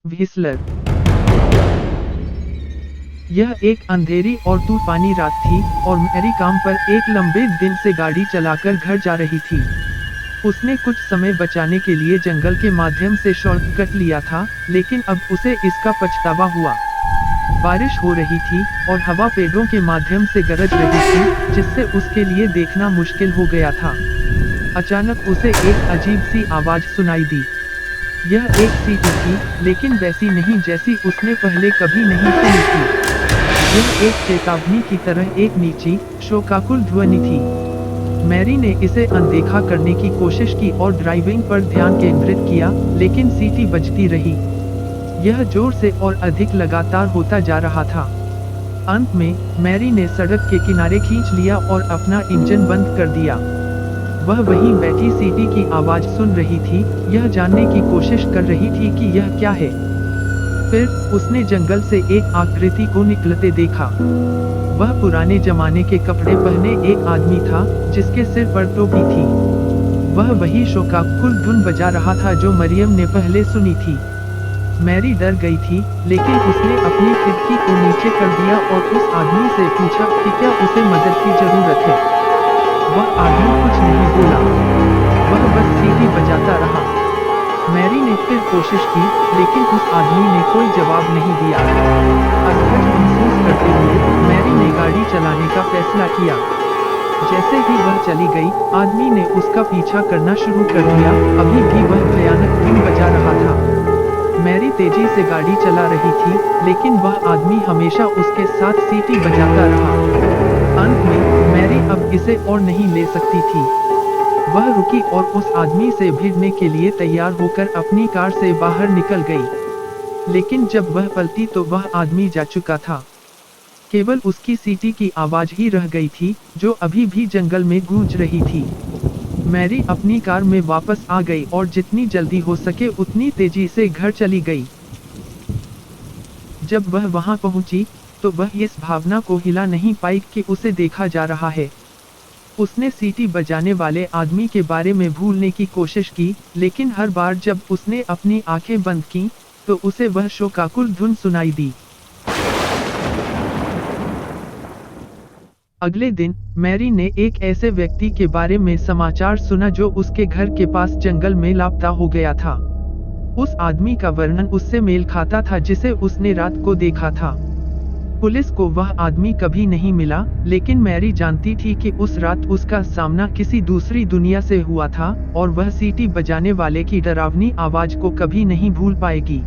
Whistler. यह एक अंधेरी और तूफानी रात थी और मैरी काम पर एक लंबे दिन से गाड़ी चलाकर घर जा रही थी। उसने कुछ समय बचाने के लिए जंगल के माध्यम से शॉर्टकट लिया था, लेकिन अब उसे इसका पछतावा हुआ। बारिश हो रही थी और हवा पेड़ों के माध्यम से गरज रही थी, जिससे उसके लिए देखना मुश्किल हो गया था। अचानक उसे एक अजीब सी आवाज सुनाई दी। यह एक सीटी थी, लेकिन वैसी नहीं जैसी उसने पहले कभी नहीं सुनी थी। यह एक चेतावनी की तरह एक नीची, शोकाकुल ध्वनि थी। मैरी ने इसे अनदेखा करने की कोशिश की और ड्राइविंग पर ध्यान केंद्रित किया, लेकिन सीटी बजती रही। यह जोर से और अधिक लगातार होता जा रहा था। अंत में, मैरी ने सड़क के किनारे खींच लिया और अपना इंजन बंद कर दिया। वह वहीं बैठी सीटी की आवाज सुन रही थी, यह जानने की कोशिश कर रही थी कि यह क्या है। फिर, उसने जंगल से एक आकृति को निकलते देखा। वह पुराने जमाने के कपड़े पहने एक आदमी था, जिसके सिर पर टोपी थी। वह वही शोकाकुल धुन बजा रहा था जो मरियम ने पहले सुनी थी। मैरी डर गई थी, लेकिन उसने अपनी खिड़की को नीचे कर दिया और उस आदमी से पूछा कि क्या उसे मदद की जरूरत है। वह आदमी कुछ नहीं बोला। वह बस सीटी बजाता रहा। मैरी ने फिर कोशिश की, लेकिन उस आदमी ने कोई जवाब नहीं दिया। असहज महसूस करते हुए, मैरी ने गाड़ी चलाने का फैसला किया। जैसे ही वह चली गई, आदमी ने उसका पीछा करना शुरू कर दिया। अभी भी वह भयानक धुन बजा रहा था। मैरी तेजी से गाड़ी चला रही थी, लेकिन वह आदमी हमेशा उसके साथ सीटी बजाता रहा। अंत में, मैरी अब इसे और नहीं ले सकती थी। वह रुकी और उस आदमी से भिड़ने के लिए तैयार होकर अपनी कार से बाहर निकल गई। लेकिन जब वह पलटी तो वह आदमी जा चुका था। केवल उसकी सीटी की आवाज ही रह गई थी, जो अभी भी जंगल में गूंज रही थी। मैरी अपनी कार में वापस आ गई और जितनी जल्दी हो सके उतनी तेजी से घर चली गई। जब वह वहां पहुंची, तो वह इस भावना को हिला नहीं पाई कि उसे देखा जा रहा है। उसने सीटी बजाने वाले आदमी के बारे में भूलने की कोशिश की, लेकिन हर बार जब उसने अपनी आंखें बंद की, तो उसे वह शोकाकुल धुन सुनाई दी। अगले दिन, मैरी ने एक ऐसे व्यक्ति के बारे में समाचार सुना जो उसके घर के पास जंगल में लापता हो गया था। उस आदमी का वर्णन उससे मेल खाता था जिसे उसने रात को देखा था। पुलिस को वह आदमी कभी नहीं मिला, लेकिन मैरी जानती थी कि उस रात उसका सामना किसी दूसरी दुनिया से हुआ था, और वह सीटी बजाने वाले की डरावनी आवाज को कभी नहीं भूल पाएगी।